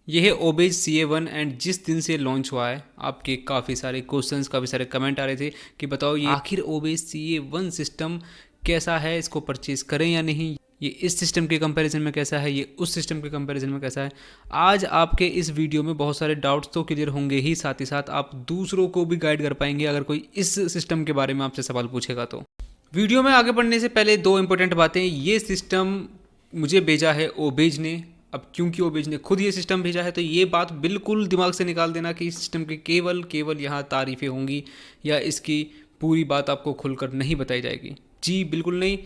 ये है obeys CA1 and जिस दिन से लॉन्च हुआ है आपके काफ़ी सारे क्वेश्चंस, काफ़ी सारे कमेंट आ रहे थे कि बताओ ये आखिर ओबेज CA1 सिस्टम कैसा है, इसको परचेज़ करें या नहीं, ये इस सिस्टम के कंपैरिजन में कैसा है, ये उस सिस्टम के कंपैरिजन में कैसा है। आज आपके इस वीडियो में बहुत सारे डाउट्स तो क्लियर होंगे ही, साथ ही साथ आप दूसरों को भी गाइड कर पाएंगे अगर कोई इस सिस्टम के बारे में आपसे सवाल पूछेगा तो। वीडियो में आगे बढ़ने से पहले दो इंपॉर्टेंट बातें। ये सिस्टम मुझे भेजा है ओबेज ने। अब क्योंकि ओबेज ने खुद ये सिस्टम भेजा है तो ये बात बिल्कुल दिमाग से निकाल देना कि इस सिस्टम की केवल यहाँ तारीफ़ें होंगी या इसकी पूरी बात आपको खुलकर नहीं बताई जाएगी। जी बिल्कुल नहीं,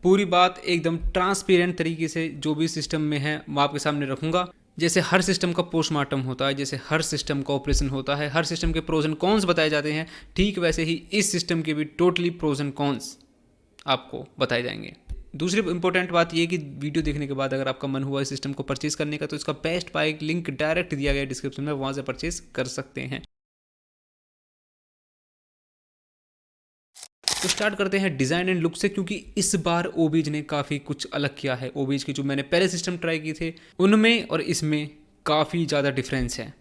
पूरी बात एकदम ट्रांसपेरेंट तरीके से जो भी सिस्टम में है मैं आपके सामने रखूँगा। जैसे हर सिस्टम का पोस्टमार्टम होता है, जैसे हर सिस्टम का ऑपरेशन होता है, हर सिस्टम के प्रोज एंड कॉन्स बताए जाते हैं, ठीक वैसे ही इस सिस्टम के भी टोटली प्रोज एंड कॉन्स आपको बताए जाएंगे। दूसरी इंपॉर्टेंट बात यह कि वीडियो देखने के बाद अगर आपका मन हुआ इस सिस्टम को परचेज करने का तो इसका बेस्ट बाय लिंक डायरेक्ट दिया गया डिस्क्रिप्शन में, वहाँ से परचेज कर सकते हैं। तो स्टार्ट करते हैं डिज़ाइन एंड लुक से, क्योंकि इस बार ओबेज ने काफ़ी कुछ अलग किया है। ओबेज के जो मैंने पहले सिस्टम ट्राई किए थे उनमें और इसमें काफ़ी ज़्यादा डिफरेंस है।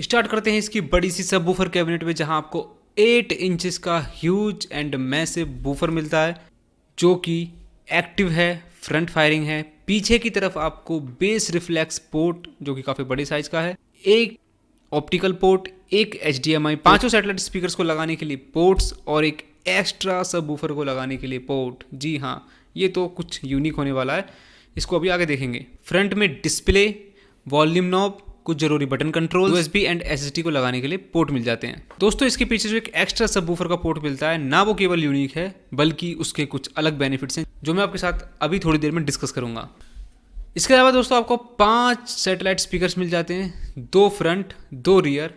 स्टार्ट करते हैं इसकी बड़ी सी सब वूफर कैबिनेट में, जहाँ आपको 8 इंचेस का ह्यूज एंड मैसिव वूफर मिलता है जो कि एक्टिव है, फ्रंट फायरिंग है। पीछे की तरफ आपको बेस रिफ्लेक्स पोर्ट जो कि काफ़ी बड़े साइज का है, एक ऑप्टिकल पोर्ट, एक HDMI, पांचों सैटेलाइट स्पीकर्स को लगाने के लिए पोर्ट्स और एक एक्स्ट्रा सब वूफर को लगाने के लिए पोर्ट। जी हाँ, ये तो कुछ यूनिक होने वाला है, इसको अभी आगे देखेंगे। फ्रंट में डिस्प्ले, वॉल्यूम नॉब, कुछ जरूरी button control, USB and SSD को लगाने के लिए पोर्ट मिल जाते हैं। दोस्तों इसके पीछे जो एक एक्स्ट्रा सब वूफर का पोर्ट मिलता है ना, वो केवल यूनिक है बल्कि उसके कुछ अलग बेनिफिट्स हैं जो मैं आपके साथ अभी थोड़ी देर में डिस्कस करूंगा। इसके अलावा दोस्तों आपको 5 सैटेलाइट स्पीकर्स मिल जाते हैं, 2 फ्रंट, 2 रियर,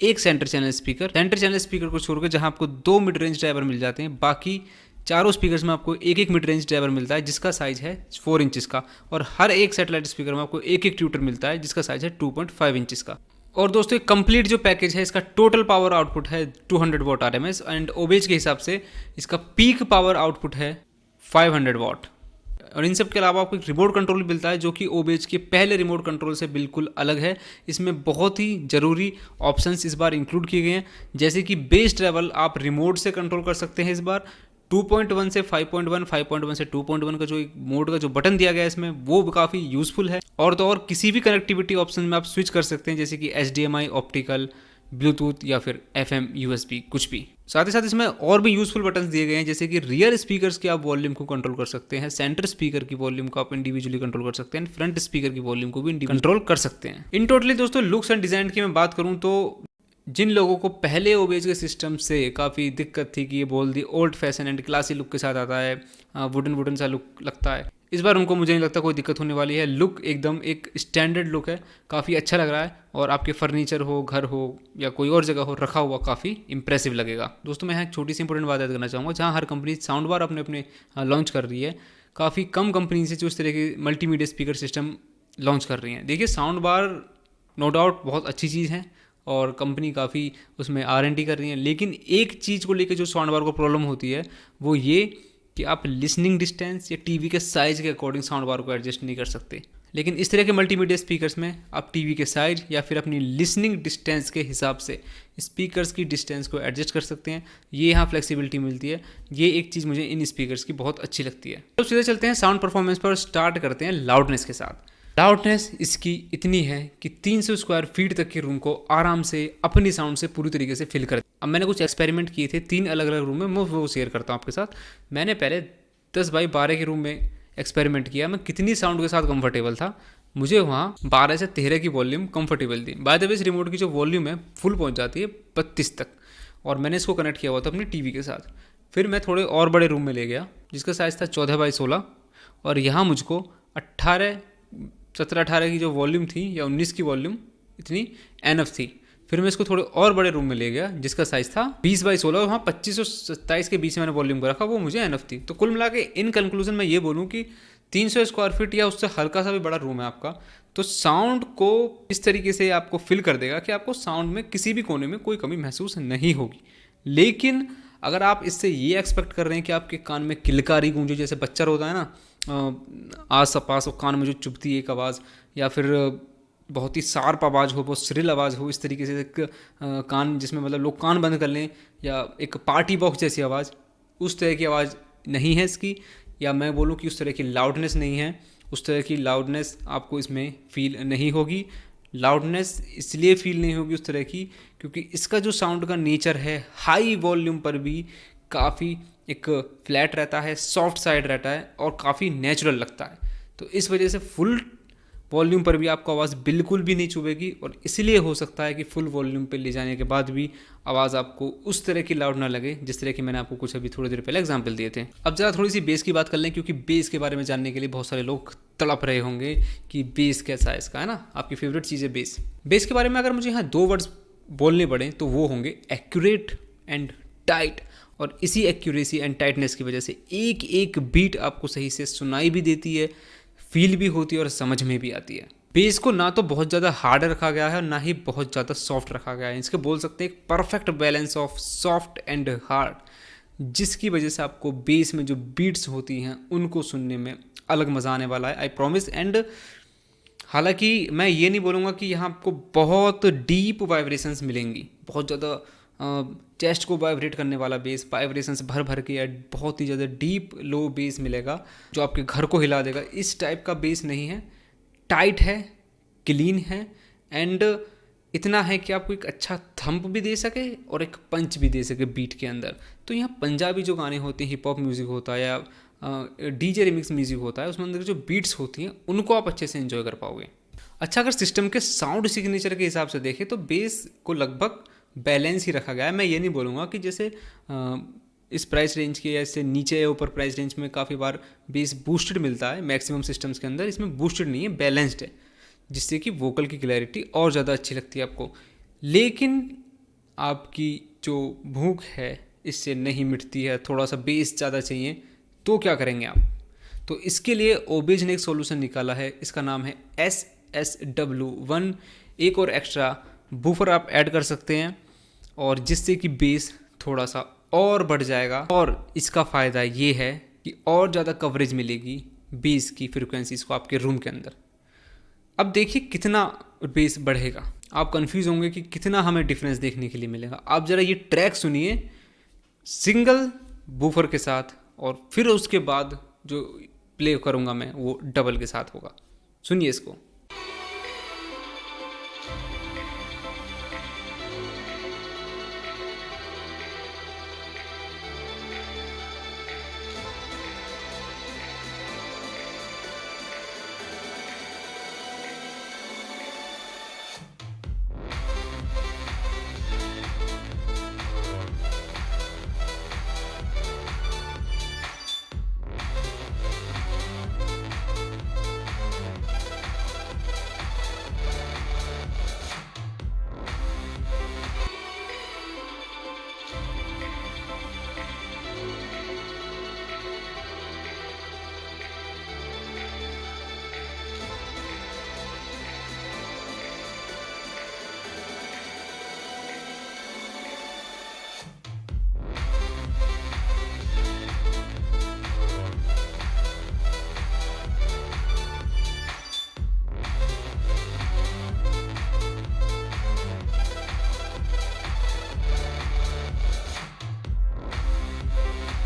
एक centre channel speaker. Centre channel speaker को छोड़कर जहां आपको 2 मिड रेंज ड्राइवर मिल जाते हैं, बाकी चारों स्पीकर्स में आपको एक एक मिड रेंज ड्राइवर मिलता है जिसका साइज है 4 इंचेस का, और हर एक सैटेलाइट स्पीकर में आपको एक एक ट्यूटर मिलता है जिसका साइज है 2.5 इंचेस का। और दोस्तों एक कंप्लीट जो पैकेज है, इसका टोटल पावर आउटपुट है 200 वॉट RMS एंड ओबेज के हिसाब से इसका पीक पावर आउटपुट है 500 वॉट। और इन सब के अलावा आपको एक रिमोट कंट्रोल मिलता है जो कि ओबेज के पहले रिमोट कंट्रोल से बिल्कुल अलग है। इसमें बहुत ही ज़रूरी ऑप्शंस इस बार इंक्लूड किए गए हैं, जैसे कि बेस ट्रैवल आप रिमोट से कंट्रोल कर सकते हैं। इस बार 2.1 से 5.1, 5.1 से 2.1 का जो एक मोड का जो बटन दिया गया है इसमें, वो काफ़ी यूज़फुल है। और तो और किसी भी कनेक्टिविटी ऑप्शन में आप स्विच कर सकते हैं, जैसे कि HDMI, ऑप्टिकल, ब्लूटूथ या फिर FM, USB, कुछ भी। साथ ही साथ इसमें और भी यूजफुल बटन्स दिए गए हैं, जैसे कि रियर स्पीकर्स की आप वॉल्यूम को कंट्रोल कर सकते हैं, सेंटर स्पीकर की वॉल्यूम को आप इंडिविजुअली कंट्रोल कर सकते हैं, फ्रंट स्पीकर की वॉल्यूम को भी कंट्रोल कर सकते हैं। इन टोटली दोस्तों लुक्स एंड डिजाइन की मैं बात करूं तो जिन लोगों को पहले ओबेज के सिस्टम से काफ़ी दिक्कत थी कि ये बोल the old fashion and classy look के साथ आता है, वुडन सा लुक लगता है, इस बार उनको मुझे नहीं लगता कोई दिक्कत होने वाली है। लुक एकदम एक स्टैंडर्ड लुक है, काफ़ी अच्छा लग रहा है, और आपके फर्नीचर हो, घर हो या कोई और जगह हो रखा हुआ, काफ़ी इंप्रेसिव लगेगा। दोस्तों मैं यहाँ एक छोटी सी इंपॉर्टेंट बात याद करना चाहूँगा, जहाँ हर कंपनी साउंड बार अपने लॉन्च कर रही है, काफ़ी कम कंपनी से जो इस तरह के मल्टीमीडिया स्पीकर सिस्टम लॉन्च कर रही हैं। देखिए साउंड बार नो डाउट बहुत अच्छी चीज़ है और कंपनी काफ़ी उसमें R&D कर रही है, लेकिन एक चीज़ को लेकर जो साउंड बार को प्रॉब्लम होती है वो ये कि आप लिसनिंग डिस्टेंस या टीवी के साइज़ के अकॉर्डिंग साउंड बार को एडजस्ट नहीं कर सकते। लेकिन इस तरह के मल्टीमीडिया स्पीकर्स में आप टीवी के साइज या फिर अपनी लिसनिंग डिस्टेंस के हिसाब से स्पीकर्स की डिस्टेंस को एडजस्ट कर सकते हैं। ये यहाँ फ्लेक्सिबिलिटी मिलती है, ये एक चीज़ मुझे इन स्पीकर्स की बहुत अच्छी लगती है। तो सीधे चलते हैं साउंड परफॉर्मेंस पर और स्टार्ट करते हैं लाउडनेस के साथ। लाउडनेस इसकी इतनी है कि 300 स्क्वायर फीट तक के रूम को आराम से अपनी साउंड से पूरी तरीके से फिल कर। अब मैंने कुछ एक्सपेरिमेंट किए थे 3 अलग अलग रूम में, मैं वो शेयर करता हूँ आपके साथ। मैंने पहले 10 बाई 12 के रूम में एक्सपेरिमेंट किया, मैं कितनी साउंड के साथ कंफर्टेबल था। मुझे वहाँ 12 से 13 की वॉल्यूम कंफर्टेबल थी। बाय द वे इस रिमोट की जो वॉल्यूम है फुल पहुँच जाती है 32 तक, और मैंने इसको कनेक्ट किया हुआ था अपने टीवी के साथ। फिर मैं थोड़े और बड़े रूम में ले गया जिसका साइज़ था 14 बाई 16, और यहाँ मुझको 17-18 की जो वॉल्यूम थी या 19 की वॉल्यूम इतनी एनफ थी। फिर मैं इसको थोड़े और बड़े रूम में ले गया जिसका साइज़ था 20 बाई 16, और वहाँ 25 और 27 के बीच में मैंने वॉल्यूम को रखा, वो मुझे एनफ थी। तो कुल मिला के इन कंक्लूजन मैं ये बोलूँ कि 300 स्क्वायर फीट या उससे हल्का सा भी बड़ा रूम है आपका, तो साउंड को इस तरीके से आपको फिल कर देगा कि आपको साउंड में किसी भी कोने में कोई कमी महसूस नहीं होगी। लेकिन अगर आप इससे ये एक्सपेक्ट कर रहे हैं कि आपके कान में किलकारी गूंजे, जैसे बच्चा होता है ना आस पास कान में जो चुभती है एक आवाज़, या फिर बहुत ही शार्प आवाज़ हो, बहुत श्रिल आवाज़ हो, इस तरीके से एक कान जिसमें मतलब लोग कान बंद कर लें, या एक पार्टी बॉक्स जैसी आवाज़, उस तरह की आवाज़ नहीं है इसकी। या मैं बोलूँ कि उस तरह की लाउडनेस नहीं है, उस तरह की लाउडनेस आपको इसमें फील नहीं होगी। लाउडनेस इसलिए फील नहीं होगी उस तरह की क्योंकि इसका जो साउंड का नेचर है, हाई वॉल्यूम पर भी काफ़ी एक फ्लैट रहता है, सॉफ्ट साइड रहता है और काफ़ी नेचुरल लगता है। तो इस वजह से फुल वॉल्यूम पर भी आपको आवाज़ बिल्कुल भी नहीं चुभेगी, और इसलिए हो सकता है कि फुल वॉल्यूम पे ले जाने के बाद भी आवाज़ आपको उस तरह की लाउड ना लगे जिस तरह की मैंने आपको कुछ अभी थोड़ी देर पहले एग्जांपल दिए थे। अब ज़रा थोड़ी सी बेस की बात कर लें, क्योंकि बेस के बारे में जानने के लिए बहुत सारे लोग तड़प रहे होंगे कि बेस कैसा है इसका, है ना। आपकी फेवरेट चीज़ है बेस। बेस के बारे में अगर मुझे यहाँ 2 वर्ड्स बोलने पड़े तो वो होंगे एक्यूरेट एंड टाइट। और इसी एक्यूरेसी एंड टाइटनेस की वजह से एक एक बीट आपको सही से सुनाई भी देती है, फील भी होती है और समझ में भी आती है। बेस को ना तो बहुत ज़्यादा हार्ड रखा गया है और ना ही बहुत ज़्यादा सॉफ्ट रखा गया है। इसके बोल सकते हैं एक perfect balance of soft and hard, जिसकी वजह से आपको बेस में जो बीट्स होती हैं उनको सुनने में अलग मज़ा आने वाला है, आई प्रॉमिस। एंड हालांकि मैं ये नहीं बोलूँगा कि यहाँ आपको बहुत डीप वाइब्रेशंस मिलेंगी, बहुत ज़्यादा चेस्ट को वाइब्रेट करने वाला बेस, वाइब्रेशंस भर भर के, या बहुत ही ज़्यादा डीप लो बेस मिलेगा जो आपके घर को हिला देगा। इस टाइप का बेस नहीं है, टाइट है, क्लीन है, एंड इतना है कि आपको एक अच्छा थंप भी दे सके और एक पंच भी दे सके बीट के अंदर। तो यहाँ पंजाबी जो गाने होते हैं, हिप हॉप म्यूज़िक होता है या डीजे रिमिक्स म्यूज़िक होता है, उसमें अंदर जो बीट्स होती हैं उनको आप अच्छे से एंजॉय कर पाओगे। अच्छा, अगर सिस्टम के साउंड सिग्नेचर के हिसाब से देखें तो बेस को लगभग बैलेंस ही रखा गया है। मैं ये नहीं बोलूँगा कि जैसे इस प्राइस रेंज के या इससे नीचे या ऊपर प्राइस रेंज में काफ़ी बार बेस बूस्टेड मिलता है मैक्सिमम सिस्टम्स के अंदर, इसमें बूस्टेड नहीं है, बैलेंस्ड है, जिससे कि वोकल की क्लैरिटी और ज़्यादा अच्छी लगती है आपको। लेकिन आपकी जो भूख है इससे नहीं मिटती है, थोड़ा सा बेस ज़्यादा चाहिए, तो क्या करेंगे आप? तो इसके लिए ओबेज ने एक सोल्यूशन निकाला है, इसका नाम है SSW1। एक और एक्स्ट्रा बूफर आप ऐड कर सकते हैं और जिससे कि बेस थोड़ा सा और बढ़ जाएगा, और इसका फ़ायदा ये है कि और ज़्यादा कवरेज मिलेगी बेस की फ्रिक्वेंसीज को आपके रूम के अंदर। अब देखिए कितना बेस बढ़ेगा, आप कंफ्यूज होंगे कि कितना हमें डिफरेंस देखने के लिए मिलेगा। आप ज़रा ये ट्रैक सुनिए सिंगल बूफर के साथ, और फिर उसके बाद जो प्ले करूँगा मैं वो डबल के साथ होगा। सुनिए इसको।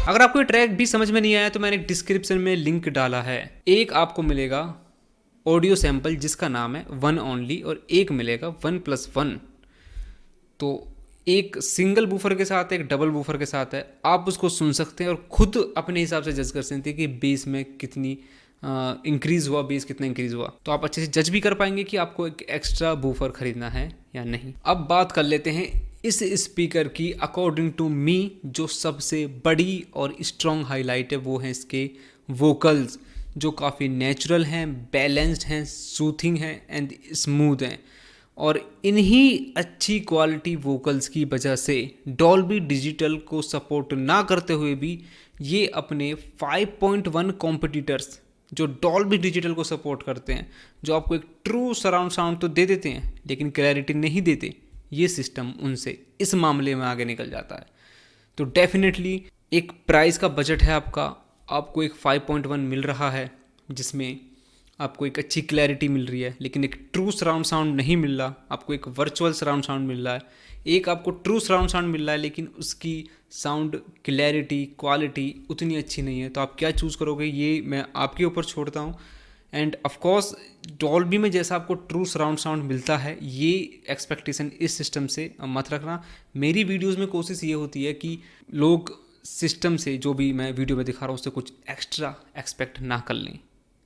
अगर आपको ये ट्रैक भी समझ में नहीं आया तो मैंने डिस्क्रिप्शन में लिंक डाला है। एक आपको मिलेगा ऑडियो सैंपल जिसका नाम है वन ओनली, और एक मिलेगा 1+1। तो एक सिंगल बूफर के साथ है, एक डबल बूफर के साथ है। आप उसको सुन सकते हैं और खुद अपने हिसाब से जज कर सकते हैं कि बेस में कितनी इंक्रीज़ हुआ, बेस कितना इंक्रीज़ हुआ। तो आप अच्छे से जज भी कर पाएंगे कि आपको एक एक्स्ट्रा बूफर खरीदना है या नहीं। अब बात कर लेते हैं इस स्पीकर की अकॉर्डिंग टू मी जो सबसे बड़ी और स्ट्रॉन्ग हाईलाइट है, वो है इसके वोकल्स, जो काफ़ी नेचुरल हैं, बैलेंस्ड हैं, सूथिंग हैं एंड स्मूथ हैं। और इन्हीं अच्छी क्वालिटी वोकल्स की वजह से डॉल्बी डिजिटल को सपोर्ट ना करते हुए भी ये अपने 5.1 कॉम्पिटिटर्स जो डॉल्बी डिजिटल को सपोर्ट करते हैं, जो आपको एक ट्रू सराउंड साउंड तो दे देते हैं लेकिन क्लैरिटी नहीं देते, ये सिस्टम उनसे इस मामले में आगे निकल जाता है। तो डेफिनेटली एक प्राइस का बजट है आपका, आपको एक 5.1 मिल रहा है जिसमें आपको एक अच्छी क्लैरिटी मिल रही है, लेकिन एक ट्रू सराउंड साउंड नहीं मिल रहा, आपको एक वर्चुअल सराउंड साउंड मिल रहा है। एक आपको ट्रू सराउंड साउंड मिल रहा है लेकिन उसकी साउंड क्लैरिटी क्वालिटी उतनी अच्छी नहीं है, तो आप क्या चूज़ करोगे ये मैं आपके ऊपर छोड़ता हूँ। एंड ऑफकोर्स डॉल्बी में जैसा आपको ट्रू सराउंड साउंड मिलता है, ये एक्सपेक्टेशन इस सिस्टम से मत रखना। मेरी वीडियोज़ में कोशिश ये होती है कि लोग सिस्टम से जो भी मैं वीडियो में दिखा रहा हूँ उससे कुछ एक्स्ट्रा एक्सपेक्ट ना कर लें,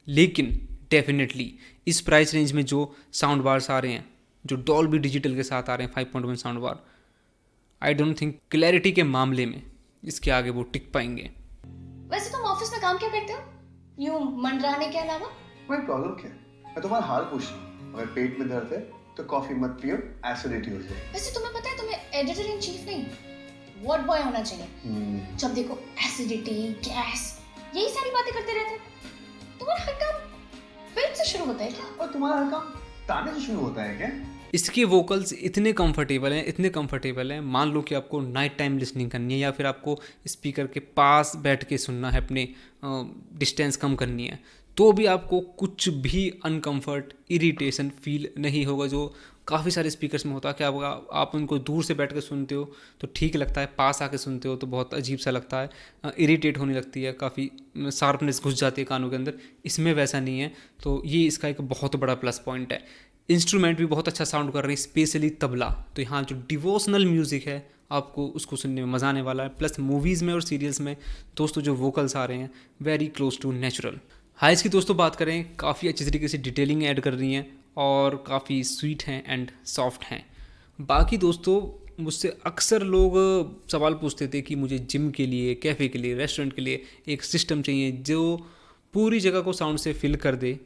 लेकिन डेफिनेटली इस प्राइस रेंज में जो साउंड बार्स आ रहे हैं, जो डॉल्बी डिजिटल के साथ आ रहे हैं 5.1 sound bar, I don't think clarity के मामले में इसके आगे वो टिक पाएंगे। वैसे तुम ऑफिस में काम क्या करते हो, यूं मंडराने के अलावा? कोई प्रॉब्लम क्या? मैं तुम्हारा हाल पूछ रहा हूँ। अगर पेट में दर्द है तो कॉफी मत पियो, एसिडिटी हो जाएगी। वैसे तुम्हें पता है तुम्हें एडिटर इन चीफ नहीं वार्ड बॉय होना चाहिए। जब देखो एसिडिटी, गैस, यही सारी बातें करते रहते हो। तुम्हारा हर काम पेट से शुरू होता है क्या? और तुम्हारा हर काम ताने से शुरू होता है क्या? इसके वोकल्स इतने कंफर्टेबल हैं, मान लो कि आपको नाइट टाइम लिसनिंग करनी है या फिर आपको स्पीकर के पास बैठ के सुनना है, अपने डिस्टेंस कम करनी है, तो भी आपको कुछ भी अनकंफर्ट इरिटेशन फील नहीं होगा, जो काफ़ी सारे स्पीकर्स में होता है। क्या होगा, आप उनको दूर से बैठ के सुनते हो तो ठीक लगता है, पास आके सुनते हो तो बहुत अजीब सा लगता है, इरिटेट होने लगती है, काफ़ी शार्पनेस घुस जाती है कानों के अंदर। इसमें वैसा नहीं है, तो ये इसका एक बहुत बड़ा प्लस पॉइंट है। इंस्ट्रूमेंट भी बहुत अच्छा साउंड कर रही है, स्पेशली तबला। तो यहाँ जो डिवोशनल म्यूज़िक है आपको उसको सुनने में मज़ा आने वाला है। प्लस मूवीज़ में और सीरियल्स में दोस्तों जो वोकल्स आ रहे हैं वेरी क्लोज टू नेचुरल। हाइस की दोस्तों बात करें, काफ़ी अच्छी तरीके से डिटेलिंग ऐड कर रही हैं और काफ़ी स्वीट हैं एंड सॉफ्ट हैं। बाकी दोस्तों मुझसे अक्सर लोग सवाल पूछते थे कि मुझे जिम के लिए, कैफ़े के लिए, रेस्टोरेंट के लिए एक सिस्टम चाहिए जो पूरी जगह को साउंड से फिल कर दे।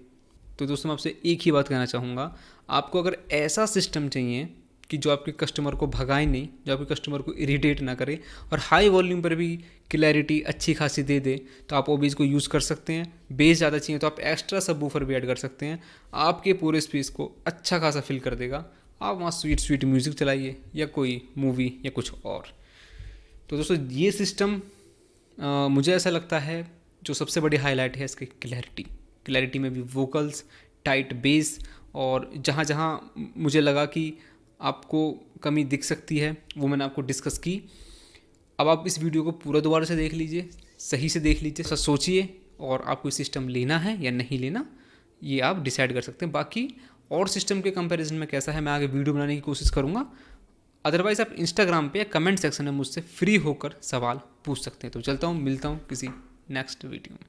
तो दोस्तों मैं आपसे एक ही बात कहना चाहूँगा, आपको अगर ऐसा सिस्टम चाहिए कि जो आपके कस्टमर को भगाए नहीं, जो आपके कस्टमर को इरिटेट ना करे और हाई वॉल्यूम पर भी क्लैरिटी अच्छी खासी दे दे, तो आप ओबीज को यूज़ कर सकते हैं। बेस ज़्यादा चाहिए तो आप एक्स्ट्रा सबवूफर भी ऐड कर सकते हैं, आपके पूरे स्पेस को अच्छा खासा फिल कर देगा। आप वहाँ स्वीट म्यूज़िक चलाइए या कोई मूवी या कुछ और। तो दोस्तों ये सिस्टम मुझे ऐसा लगता है जो सबसे बड़ी हाईलाइट है इसकी क्लैरिटी में भी वोकल्स, टाइट बेस, और जहाँ जहाँ मुझे लगा कि आपको कमी दिख सकती है वो मैंने आपको डिस्कस की। अब आप इस वीडियो को पूरा दोबारा से देख लीजिए, सही से देख लीजिए, सोचिए और आपको सिस्टम लेना है या नहीं लेना ये आप डिसाइड कर सकते हैं। बाकी और सिस्टम के कंपैरिजन में कैसा है मैं आगे वीडियो बनाने की कोशिश करूँगा। अदरवाइज़ आप इंस्टाग्राम पे या कमेंट सेक्शन में मुझसे फ्री होकर सवाल पूछ सकते हैं। तो चलता हूँ, मिलता हूँ किसी नेक्स्ट वीडियो में।